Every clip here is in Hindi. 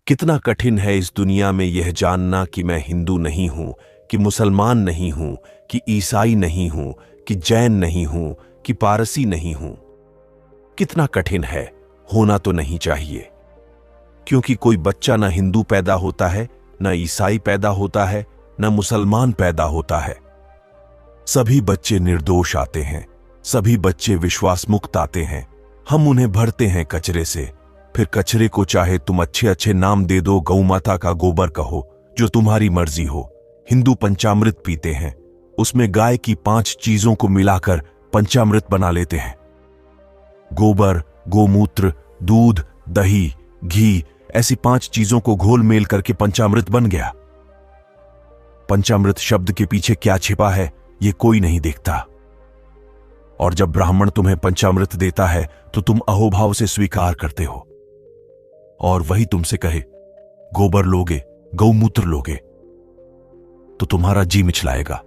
कितना कठिन है इस दुनिया में यह जानना कि मैं हिंदू नहीं हूं, कि मुसलमान नहीं हूं, कि ईसाई नहीं हूं, कि जैन नहीं हूं, कि पारसी नहीं हूं। कितना कठिन है, होना तो नहीं चाहिए, क्योंकि कोई बच्चा ना हिंदू पैदा होता है, ना ईसाई पैदा होता है, ना मुसलमान पैदा होता है। सभी बच्चे निर्दोष आते हैं, सभी बच्चे विश्वास मुक्त आते हैं। हम उन्हें भरते हैं कचरे से, फिर कचरे को चाहे तुम अच्छे अच्छे नाम दे दो, गौ माता का गोबर कहो, जो तुम्हारी मर्जी हो। हिंदू पंचामृत पीते हैं, उसमें गाय की 5 चीजों को मिलाकर पंचामृत बना लेते हैं। गोबर, गोमूत्र, दूध, दही, घी, ऐसी 5 चीजों को घोल मेल करके पंचामृत बन गया। पंचामृत शब्द के पीछे क्या छिपा है, यह कोई नहीं देखता। और जब ब्राह्मण तुम्हें पंचामृत देता है तो तुम अहोभाव से स्वीकार करते हो। और वही तुमसे कहे गोबर लोगे, गौमूत्र लोगे, तो तुम्हारा जी मिचलाएगा।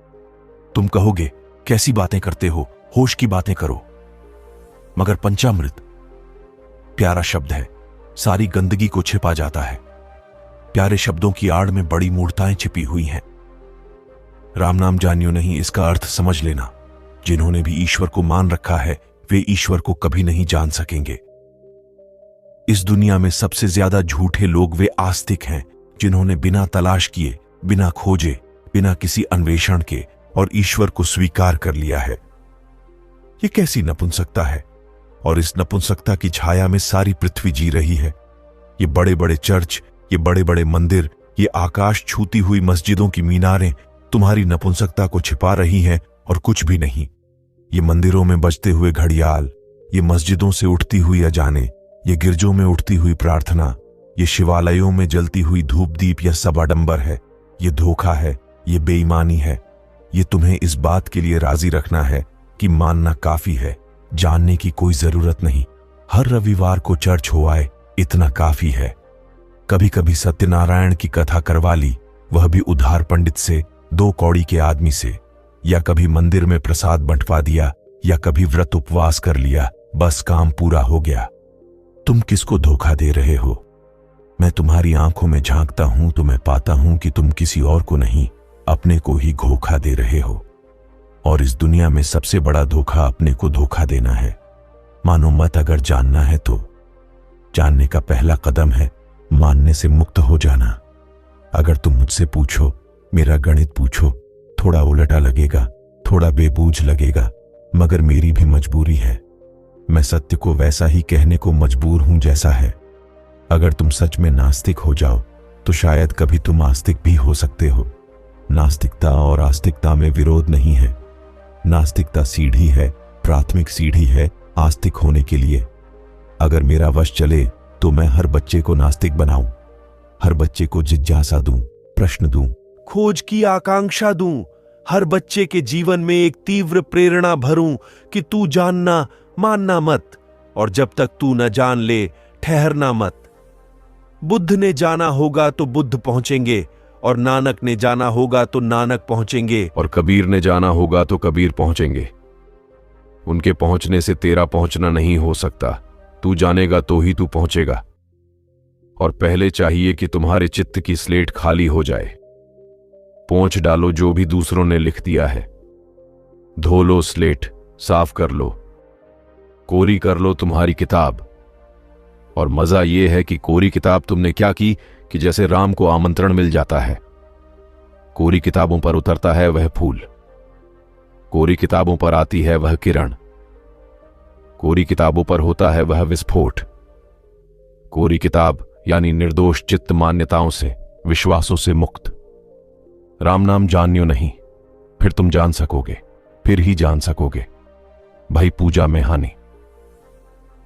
तुम कहोगे कैसी बातें करते हो, होश की बातें करो। मगर पंचामृत प्यारा शब्द है, सारी गंदगी को छिपा जाता है। प्यारे शब्दों की आड़ में बड़ी मूर्ताएं छिपी हुई हैं। राम नाम जानियो नहीं, इसका अर्थ समझ लेना। जिन्होंने भी ईश्वर को मान रखा है वे ईश्वर को कभी नहीं जान सकेंगे। इस दुनिया में सबसे ज्यादा झूठे लोग वे आस्तिक हैं, जिन्होंने बिना तलाश किए, बिना खोजे, बिना किसी अन्वेषण के और ईश्वर को स्वीकार कर लिया है। ये कैसी नपुंसकता है, और इस नपुंसकता की छाया में सारी पृथ्वी जी रही है। ये बड़े बड़े चर्च, ये बड़े बड़े मंदिर, ये आकाश छूती हुई मस्जिदों की मीनारें तुम्हारी नपुंसकता को छिपा रही हैं और कुछ भी नहीं। ये मंदिरों में बजते हुए घड़ियाल, ये मस्जिदों से उठती हुई अजाने, ये गिरजों में उठती हुई प्रार्थना, ये शिवालयों में जलती हुई धूप दीप या सबाडंबर है। ये धोखा है, ये बेईमानी है। ये तुम्हें इस बात के लिए राजी रखना है कि मानना काफी है, जानने की कोई जरूरत नहीं। हर रविवार को चर्च हो आए, इतना काफी है। कभी कभी सत्यनारायण की कथा करवा ली, वह भी उधार पंडित से, 2 कौड़ी के आदमी से, या कभी मंदिर में प्रसाद बंटवा दिया, या कभी व्रत उपवास कर लिया, बस काम पूरा हो गया। तुम किसको धोखा दे रहे हो? मैं तुम्हारी आंखों में झांकता हूं तो मैं पाता हूं कि तुम किसी और को नहीं, अपने को ही धोखा दे रहे हो। और इस दुनिया में सबसे बड़ा धोखा अपने को धोखा देना है। मानो मत अगर जानना है तो जानने का पहला कदम है मानने से मुक्त हो जाना। अगर तुम मुझसे पूछो, मेरा गणित पूछो, थोड़ा उलटा लगेगा, थोड़ा बेबूझ लगेगा, मगर मेरी भी मजबूरी है। मैं सत्य को वैसा ही कहने को मजबूर हूं जैसा है। अगर तुम सच में नास्तिक हो जाओ तो शायद कभी तुम आस्तिक भी हो सकते हो। नास्तिकता और आस्तिकता में विरोध नहीं है। नास्तिकता सीढ़ी है, प्राथमिक सीढ़ी है आस्तिक होने के लिए। अगर मेरा वश चले तो मैं हर बच्चे को नास्तिक बनाऊं, हर बच्चे को जिज्ञासा दूं, प्रश्न दूं, खोज की आकांक्षा दूं, हर बच्चे के जीवन में एक तीव्र प्रेरणा भरूं कि तू जानना, मानना मत, और जब तक तू न जान ले ठहरना मत। बुद्ध ने जाना होगा तो बुद्ध पहुंचेंगे, और नानक ने जाना होगा तो नानक पहुंचेंगे, और कबीर ने जाना होगा तो कबीर पहुंचेंगे। उनके पहुंचने से तेरा पहुंचना नहीं हो सकता। तू जानेगा तो ही तू पहुंचेगा। और पहले चाहिए कि तुम्हारे चित्त की स्लेट खाली हो जाए। पोंछ डालो जो भी दूसरों ने लिख दिया है। धो लो स्लेट, साफ कर लो, कोरी कर लो तुम्हारी किताब। और मजा यह है कि कोरी किताब तुमने क्या की कि जैसे राम को आमंत्रण मिल जाता है। कोरी किताबों पर उतरता है वह फूल, कोरी किताबों पर आती है वह किरण, कोरी किताबों पर होता है वह विस्फोट। कोरी किताब यानी निर्दोष चित्त मान्यताओं से, विश्वासों से मुक्त। राम नाम जानियो नहीं, फिर तुम जान सकोगे, फिर ही जान सकोगे। भाई पूजा में हानि।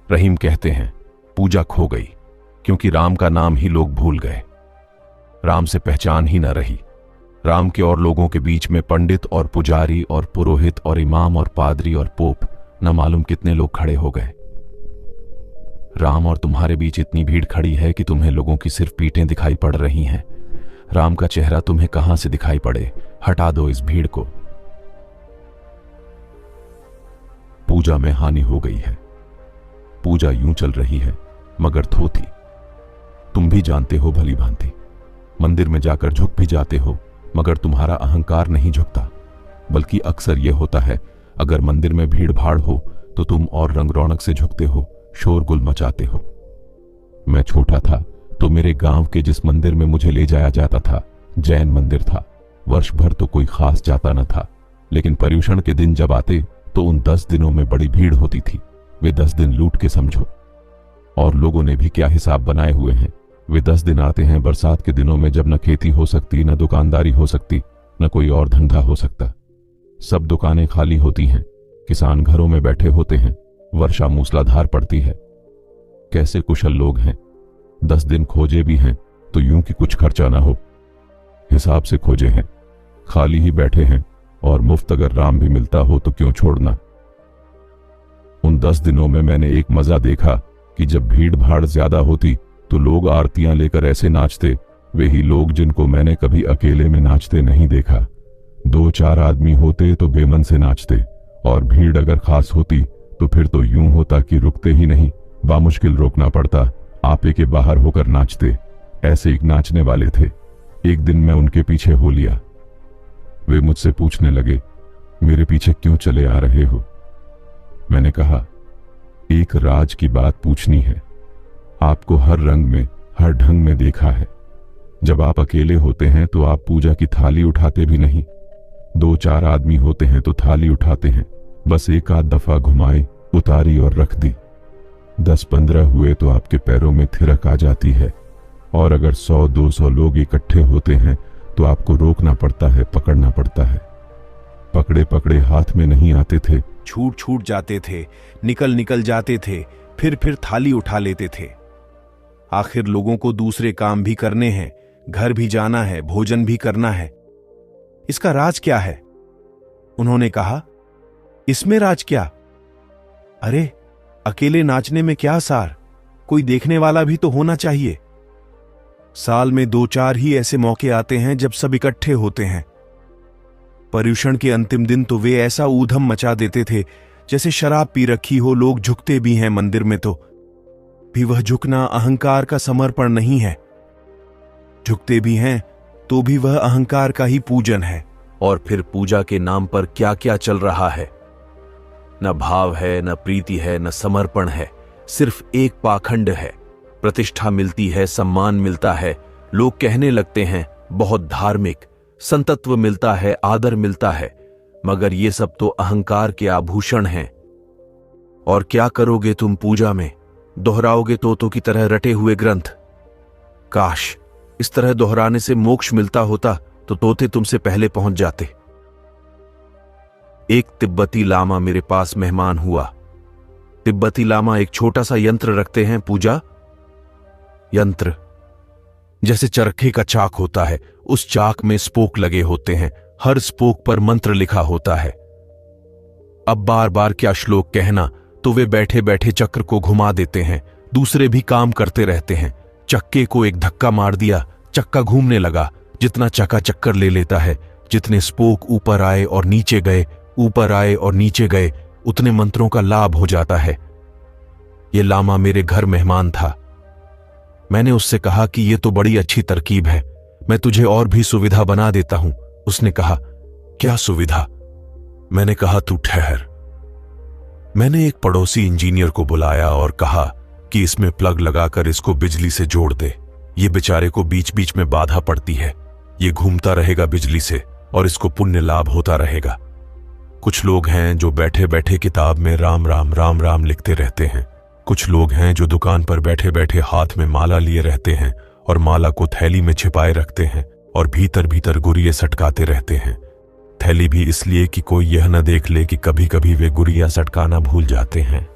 रहीम कहते हैं पूजा खो गई क्योंकि राम का नाम ही लोग भूल गए। राम से पहचान ही न रही। राम के और लोगों के बीच में पंडित और पुजारी और पुरोहित और इमाम और पादरी और पोप न मालूम कितने लोग खड़े हो गए। राम और तुम्हारे बीच इतनी भीड़ खड़ी है कि तुम्हें लोगों की सिर्फ पीठें दिखाई पड़ रही हैं। राम का चेहरा तुम्हें कहां से दिखाई पड़े? हटा दो इस भीड़ को। पूजा में हानि हो गई है। पूजा यूं चल रही है मगर थोथी। तुम भी जानते हो भली भांति, मंदिर में जाकर झुक भी जाते हो, मगर तुम्हारा अहंकार नहीं झुकता, बल्कि अक्सर यह होता है अगर मंदिर में भीड़ भाड़ हो तो तुम और रंग रौनक से झुकते हो, शोरगुल मचाते हो। मैं छोटा था तो मेरे गांव के जिस मंदिर में मुझे ले जाया जाता था जैन मंदिर था। वर्ष भर तो कोई खास जाता न था, लेकिन पर्युषण के दिन जब आते तो उन 10 दिनों में बड़ी भीड़ होती थी। वे 10 दिन लूट के समझो। और लोगों ने भी क्या हिसाब बनाए हुए हैं। वे 10 दिन आते हैं बरसात के दिनों में, जब न खेती हो सकती, न दुकानदारी हो सकती, न कोई और धंधा हो सकता। सब दुकानें खाली होती हैं, किसान घरों में बैठे होते हैं, वर्षा मूसलाधार पड़ती है। कैसे कुशल लोग हैं। 10 दिन खोजे भी हैं तो यूं कि कुछ खर्चा ना हो, हिसाब से खोजे हैं। खाली ही बैठे हैं और मुफ्त अगर राम भी मिलता हो तो क्यों छोड़ना। उन 10 दिनों में मैंने एक मजा देखा कि जब भीड़ भाड़ ज्यादा होती तो लोग आरतियां लेकर ऐसे नाचते, वे ही लोग जिनको मैंने कभी अकेले में नाचते नहीं देखा। 2-4 आदमी होते तो बेमन से नाचते, और भीड़ अगर खास होती तो फिर तो यूं होता कि रुकते ही नहीं, बामुश्किल रोकना पड़ता, आपे के बाहर होकर नाचते। ऐसे एक नाचने वाले थे। एक दिन मैं उनके पीछे हो लिया। वे मुझसे पूछने लगे, मेरे पीछे क्यों चले आ रहे हो? मैंने कहा, एक राज की बात पूछनी है। आपको हर रंग में, हर ढंग में देखा है। जब आप अकेले होते हैं तो आप पूजा की थाली उठाते भी नहीं। 2-4 आदमी होते हैं तो थाली उठाते हैं, बस एक आध दफा घुमाई, उतारी और रख दी। 10-15 हुए तो आपके पैरों में थिरक आ जाती है, और अगर 100-200 लोग इकट्ठे होते हैं तो आपको रोकना पड़ता है, पकड़ना पड़ता है। पकड़े पकड़े हाथ में नहीं आते थे, छूट छूट जाते थे, निकल जाते थे, फिर थाली उठा लेते थे। आखिर लोगों को दूसरे काम भी करने हैं, घर भी जाना है, भोजन भी करना है। इसका राज क्या है? उन्होंने कहा, इसमें राज क्या? अरे अकेले नाचने में क्या सार, कोई देखने वाला भी तो होना चाहिए। साल में 2-4 ही ऐसे मौके आते हैं जब सब इकट्ठे होते हैं। पर्युषण के अंतिम दिन तो वे ऐसा ऊधम मचा देते थे जैसे शराब पी रखी हो। लोग झुकते भी हैं मंदिर में तो भी वह झुकना अहंकार का समर्पण नहीं है। झुकते भी हैं तो भी वह अहंकार का ही पूजन है। और फिर पूजा के नाम पर क्या क्या चल रहा है। न भाव है, न प्रीति है, न समर्पण है, सिर्फ एक पाखंड है। प्रतिष्ठा मिलती है, सम्मान मिलता है, लोग कहने लगते हैं बहुत धार्मिक, संतत्व मिलता है, आदर मिलता है, मगर ये सब तो अहंकार के आभूषण हैं। और क्या करोगे तुम पूजा में? दोहराओगे तोतों की तरह रटे हुए ग्रंथ। काश इस तरह दोहराने से मोक्ष मिलता होता तो तोते तुमसे पहले पहुंच जाते। एक तिब्बती लामा मेरे पास मेहमान हुआ। तिब्बती लामा एक छोटा सा यंत्र रखते हैं पूजा यंत्र, जैसे चरखे का चाक होता है, उस चाक में स्पोक लगे होते हैं, हर स्पोक पर मंत्र लिखा होता है। अब बार बार क्या श्लोक कहना, तो वे बैठे बैठे चक्र को घुमा देते हैं, दूसरे भी काम करते रहते हैं। चक्के को एक धक्का मार दिया, चक्का घूमने लगा। जितना चक्का चक्कर ले लेता है, जितने स्पोक ऊपर आए और नीचे गए, ऊपर आए और नीचे गए, उतने मंत्रों का लाभ हो जाता है। ये लामा मेरे घर मेहमान था। मैंने उससे कहा कि ये तो बड़ी अच्छी तरकीब है, मैं तुझे और भी सुविधा बना देता हूं। उसने कहा, क्या सुविधा? मैंने कहा, तू ठहर। मैंने एक पड़ोसी इंजीनियर को बुलाया और कहा कि इसमें प्लग लगाकर इसको बिजली से जोड़ दे। ये बेचारे को बीच बीच में बाधा पड़ती है, ये घूमता रहेगा बिजली से और इसको पुण्य लाभ होता रहेगा। कुछ लोग हैं जो बैठे बैठे किताब में राम राम राम राम लिखते रहते हैं। कुछ लोग हैं जो दुकान पर बैठे बैठे हाथ में माला लिए रहते हैं और माला को थैली में छिपाए रखते हैं और भीतर भीतर गुरिये सटकाते रहते हैं। थैली भी इसलिए कि कोई यह न देख ले कि कभी कभी वे गुरिया सटकाना भूल जाते हैं,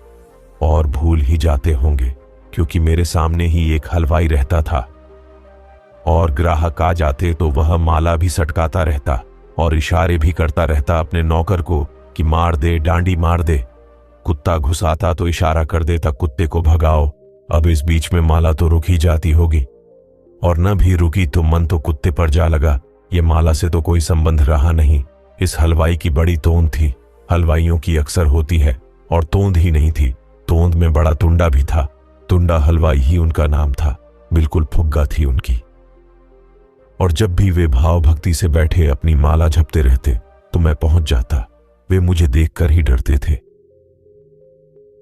और भूल ही जाते होंगे, क्योंकि मेरे सामने ही एक हलवाई रहता था और ग्राहक आ जाते तो वह माला भी सटकाता रहता और इशारे भी करता रहता अपने नौकर को कि मार दे, डांडी मार दे। कुत्ता घुसाता तो इशारा कर देता कुत्ते को भगाओ। अब इस बीच में माला तो रुक ही जाती होगी, और न भी रुकी तो मन तो कुत्ते पर जा लगा। ये माला से तो कोई संबंध रहा नहीं। इस हलवाई की बड़ी तोंद थी, हलवाइयों की अक्सर होती है, और तोंद ही नहीं थी, तोंद में बड़ा तुंडा भी था। तुंडा हलवाई ही उनका नाम था। बिल्कुल फुग्गा थी उनकी। और जब भी वे भाव भक्ति से बैठे अपनी माला जपते रहते तो मैं पहुंच जाता। वे मुझे देखकर ही डरते थे,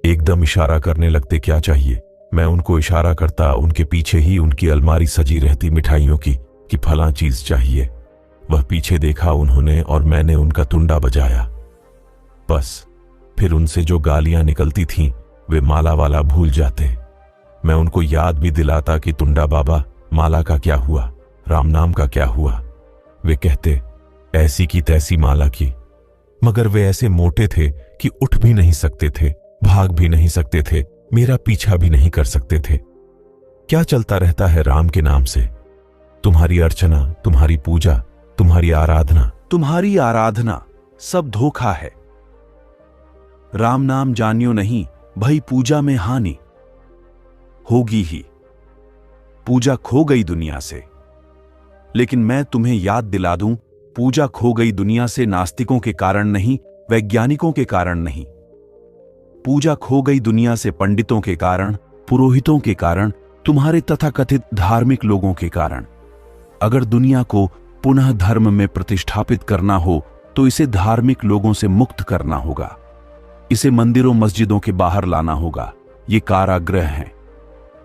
एकदम इशारा करने लगते क्या चाहिए। मैं उनको इशारा करता, उनके पीछे ही उनकी अलमारी सजी रहती मिठाइयों की कि फलां चीज चाहिए। वह पीछे देखा उन्होंने और मैंने उनका तुंडा बजाया। बस फिर उनसे जो गालियां निकलती थीं वे माला वाला भूल जाते। मैं उनको याद भी दिलाता कि तुंडा बाबा, माला का क्या हुआ, राम नाम का क्या हुआ। वे कहते ऐसी की तैसी माला की। मगर वे ऐसे मोटे थे कि उठ भी नहीं सकते थे, भाग भी नहीं सकते थे, मेरा पीछा भी नहीं कर सकते थे। क्या चलता रहता है राम के नाम से? तुम्हारी अर्चना, तुम्हारी पूजा, तुम्हारी आराधना सब धोखा है। राम नाम जानियो नहीं, भई पूजा में हानि होगी ही। पूजा खो गई दुनिया से। लेकिन मैं तुम्हें याद दिला दूं, पूजा खो गई दुनिया से नास्तिकों के कारण नहीं, वैज्ञानिकों के कारण नहीं। पूजा खो गई दुनिया से पंडितों के कारण, पुरोहितों के कारण, तुम्हारे तथाकथित धार्मिक लोगों के कारण। अगर दुनिया को पुनः धर्म में प्रतिष्ठापित करना हो तो इसे धार्मिक लोगों से मुक्त करना होगा। इसे मंदिरों मस्जिदों के बाहर लाना होगा। ये कारागृह है।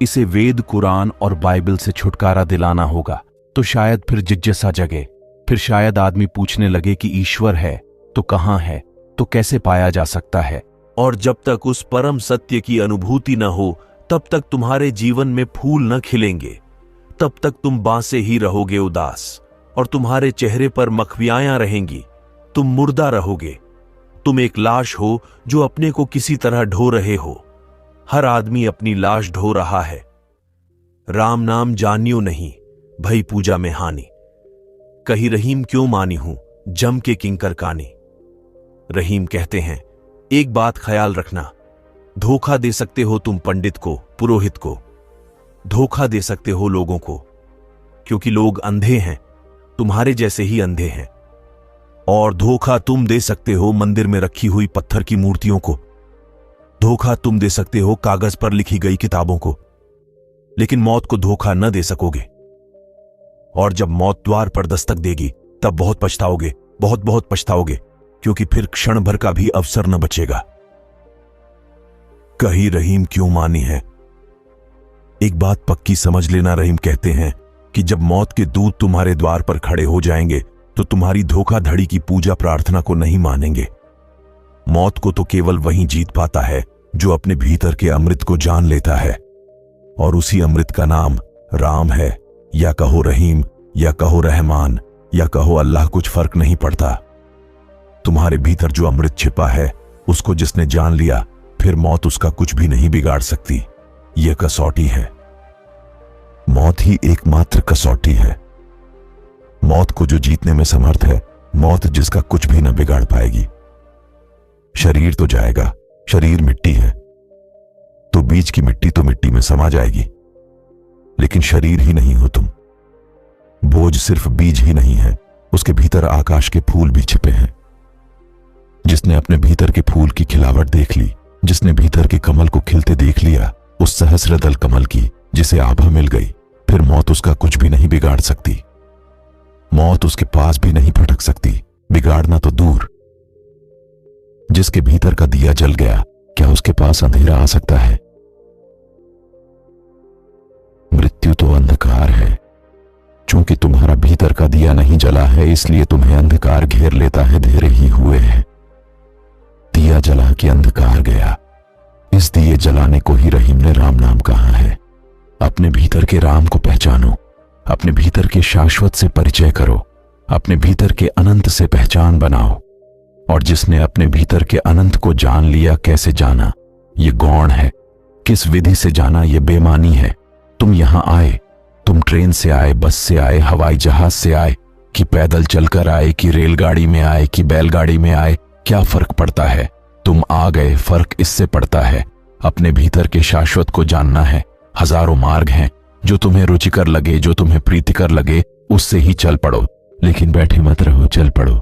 इसे वेद, कुरान और बाइबल से छुटकारा दिलाना होगा। तो शायद फिर जिज्ञासा जगे। फिर शायद आदमी पूछने लगे कि ईश्वर है तो कहां है, तो कैसे पाया जा सकता है। और जब तक उस परम सत्य की अनुभूति न हो तब तक तुम्हारे जीवन में फूल न खिलेंगे। तब तक तुम बांसे ही रहोगे उदास, और तुम्हारे चेहरे पर मखवियां रहेंगी। तुम मुर्दा रहोगे। तुम एक लाश हो जो अपने को किसी तरह ढो रहे हो। हर आदमी अपनी लाश ढो रहा है। राम नाम जानियो नहीं, भई पूजा में हानि। कही रहीम क्यों मानी हूं, जम के किंकर कानी। रहीम कहते हैं, एक बात ख्याल रखना, धोखा दे सकते हो तुम पंडित को, पुरोहित को, धोखा दे सकते हो लोगों को, क्योंकि लोग अंधे हैं, तुम्हारे जैसे ही अंधे हैं। और धोखा तुम दे सकते हो मंदिर में रखी हुई पत्थर की मूर्तियों को, धोखा तुम दे सकते हो कागज पर लिखी गई किताबों को, लेकिन मौत को धोखा न दे सकोगे। और जब मौत द्वार पर दस्तक देगी तब बहुत पछताओगे, बहुत बहुत पछताओगे, क्योंकि फिर क्षण भर का भी अवसर न बचेगा। कही रहीम क्यों मानी है। एक बात पक्की समझ लेना, रहीम कहते हैं कि जब मौत के दूत तुम्हारे द्वार पर खड़े हो जाएंगे तो तुम्हारी धोखाधड़ी की पूजा प्रार्थना को नहीं मानेंगे। मौत को तो केवल वही जीत पाता है जो अपने भीतर के अमृत को जान लेता है, और उसी अमृत का नाम राम है, या कहो रहीम, या कहो रहमान, या कहो अल्लाह, कुछ फर्क नहीं पड़ता। तुम्हारे भीतर जो अमृत छिपा है उसको जिसने जान लिया, फिर मौत उसका कुछ भी नहीं बिगाड़ सकती। यह कसौटी है। मौत ही एकमात्र कसौटी है। मौत को जो जीतने में समर्थ है, मौत जिसका कुछ भी न बिगाड़ पाएगी। शरीर तो जाएगा, शरीर मिट्टी है, तो बीज की मिट्टी तो मिट्टी में समा जाएगी, लेकिन शरीर ही नहीं हो तुम। बोझ सिर्फ बीज ही नहीं है, उसके भीतर आकाश के फूल भी छिपे हैं। जिसने अपने भीतर के फूल की खिलावट देख ली, जिसने भीतर के कमल को खिलते देख लिया, उस सहस्रदल कमल की जिसे आभा मिल गई, फिर मौत उसका कुछ भी नहीं बिगाड़ सकती। मौत उसके पास भी नहीं फटक सकती, बिगाड़ना तो दूर। जिसके भीतर का दिया जल गया, क्या उसके पास अंधेरा आ सकता है? मृत्यु तो अंधकार है। चूंकि तुम्हारा भीतर का दिया नहीं जला है, इसलिए तुम्हें अंधकार घेर लेता है, धेरे ही हुए हैं। दिया जला कि अंधकार गया। इस दिए जलाने को ही रहीम ने राम नाम कहा है। अपने भीतर के राम को पहचानो, अपने भीतर के शाश्वत से परिचय करो, अपने भीतर के अनंत से पहचान बनाओ। और जिसने अपने भीतर के अनंत को जान लिया, कैसे जाना ये गौण है, किस विधि से जाना ये बेमानी है। तुम यहां आए, तुम ट्रेन से आए, बस से आए, हवाई जहाज से आए, कि पैदल चलकर आए, कि रेलगाड़ी में आए, कि बैलगाड़ी में आए, क्या फर्क पड़ता है? तुम आ गए। फर्क इससे पड़ता है, अपने भीतर के शाश्वत को जानना है। हजारों मार्ग हैं, जो तुम्हें रुचिकर लगे, जो तुम्हें प्रीतिकर लगे, उससे ही चल पड़ो, लेकिन बैठे मत रहो, चल पड़ो।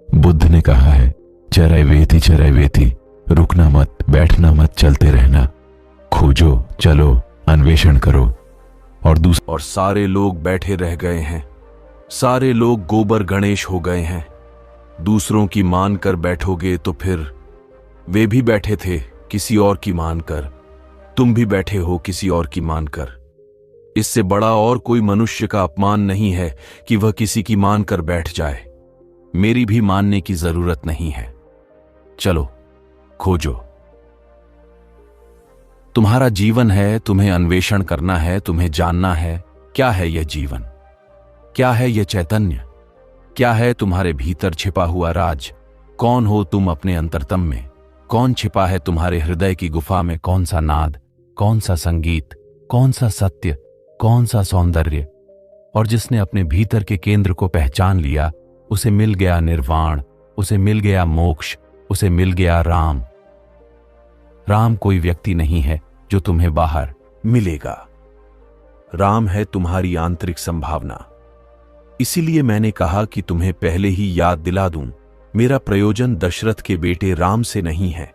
बुद्ध ने कहा है, चरय वेति, रुकना मत, बैठना मत, चलते रहना। खोजो, चलो, अन्वेषण करो। और सारे लोग बैठे रह गए हैं। सारे लोग गोबर गणेश हो गए हैं। दूसरों की मानकर बैठोगे तो फिर वे भी बैठे थे किसी और की मानकर, तुम भी बैठे हो किसी और की मानकर। इससे बड़ा और कोई मनुष्य का अपमान नहीं है कि वह किसी की मानकर बैठ जाए। मेरी भी मानने की जरूरत नहीं है। चलो खोजो। तुम्हारा जीवन है, तुम्हें अन्वेषण करना है, तुम्हें जानना है क्या है यह जीवन, क्या है यह चैतन्य, क्या है तुम्हारे भीतर छिपा हुआ राज। कौन हो तुम अपने अंतरतम में, कौन छिपा है तुम्हारे हृदय की गुफा में, कौन सा नाद, कौन सा संगीत, कौन सा सत्य, कौन सा सौंदर्य। और जिसने अपने भीतर के केंद्र को पहचान लिया, उसे मिल गया निर्वाण, उसे मिल गया मोक्ष, उसे मिल गया राम। राम कोई व्यक्ति नहीं है जो तुम्हें बाहर मिलेगा। राम है तुम्हारी आंतरिक संभावना। इसीलिए मैंने कहा कि तुम्हें पहले ही याद दिला दूं, मेरा प्रयोजन दशरथ के बेटे राम से नहीं है।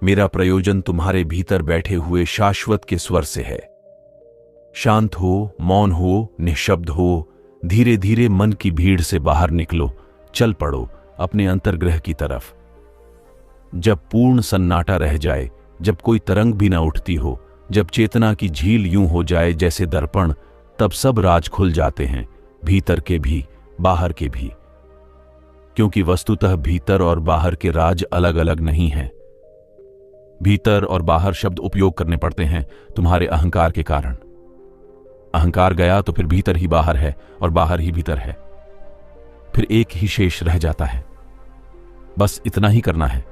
मेरा प्रयोजन तुम्हारे भीतर बैठे हुए शाश्वत के स्वर से है। शांत हो, मौन हो, निःशब्द हो, धीरे धीरे मन की भीड़ से बाहर निकलो, चल पड़ो अपने अंतर्ग्रह की तरफ। जब पूर्ण सन्नाटा रह जाए, जब कोई तरंग भी ना उठती हो, जब चेतना की झील यूं हो जाए जैसे दर्पण, तब सब राज खुल जाते हैं, भीतर के भी, बाहर के भी। क्योंकि वस्तुतः भीतर और बाहर के राज अलग अलग नहीं हैं। भीतर और बाहर शब्द उपयोग करने पड़ते हैं तुम्हारे अहंकार के कारण। अहंकार गया तो फिर भीतर ही बाहर है और बाहर ही भीतर है। फिर एक ही शेष रह जाता है। बस इतना ही करना है।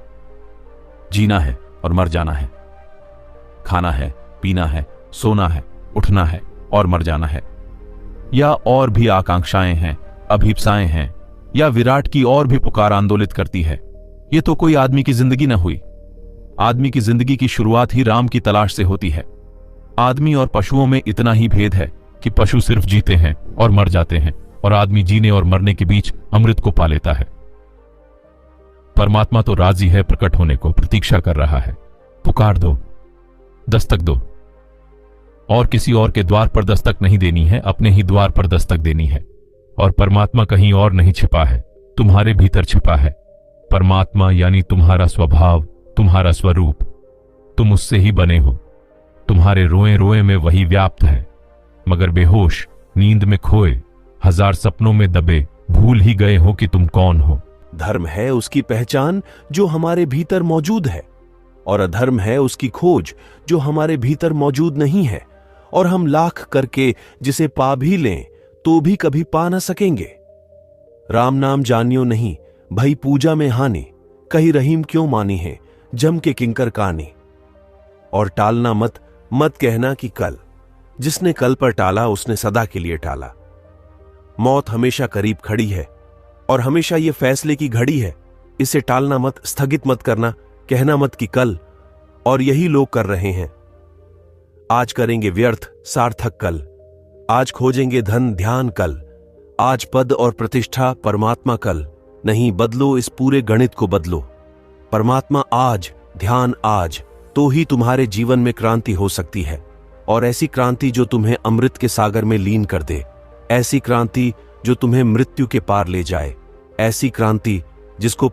जीना है और मर जाना है। खाना है, पीना है, सोना है, उठना है और मर जाना है। या और भी आकांक्षाएं हैं, अभिप्साएं हैं, या विराट की और भी पुकार आंदोलित करती है। यह तो कोई आदमी की जिंदगी न हुई। आदमी की जिंदगी की शुरुआत ही राम की तलाश से होती है। आदमी और पशुओं में इतना ही भेद है कि पशु सिर्फ जीते हैं और मर जाते हैं, और आदमी जीने और मरने के बीच अमृत को पा लेता है। परमात्मा तो राजी है प्रकट होने को, प्रतीक्षा कर रहा है। पुकार दो, दस्तक दो। और किसी और के द्वार पर दस्तक नहीं देनी है, अपने ही द्वार पर दस्तक देनी है। और परमात्मा कहीं और नहीं छिपा है, तुम्हारे भीतर छिपा है। परमात्मा यानी तुम्हारा स्वभाव, तुम्हारा स्वरूप। तुम उससे ही बने हो। तुम्हारे रोए रोए में वही व्याप्त है। मगर बेहोश, नींद में खोए, हजार सपनों में दबे, भूल ही गए हो कि तुम कौन हो। धर्म है उसकी पहचान जो हमारे भीतर मौजूद है, और अधर्म है उसकी खोज जो हमारे भीतर मौजूद नहीं है। और हम लाख करके जिसे पा भी लें तो भी कभी पा न सकेंगे। राम नाम जानियो नहीं, भई पूजा में हानि, कही रहीम क्यों मानी है, जम के किंकर कानी। और टालना मत, मत कहना कि कल। जिसने कल पर टाला उसने सदा के लिए टाला। मौत हमेशा करीब खड़ी है और हमेशा यह फैसले की घड़ी है। इसे टालना मत, स्थगित मत करना, कहना मत कि कल। और यही लोग कर रहे हैं। आज करेंगे व्यर्थ सार्थक कल, आज खोजेंगे धन ध्यान कल, आज पद और प्रतिष्ठा परमात्मा कल। नहीं, बदलो इस पूरे गणित को बदलो। परमात्मा आज, ध्यान आज, तो ही तुम्हारे जीवन में क्रांति हो सकती है। और ऐसी क्रांति जो तुम्हें अमृत के सागर में लीन कर दे, ऐसी क्रांति जो तुम्हें मृत्यु के पार ले जाए, ऐसी क्रांति जिसको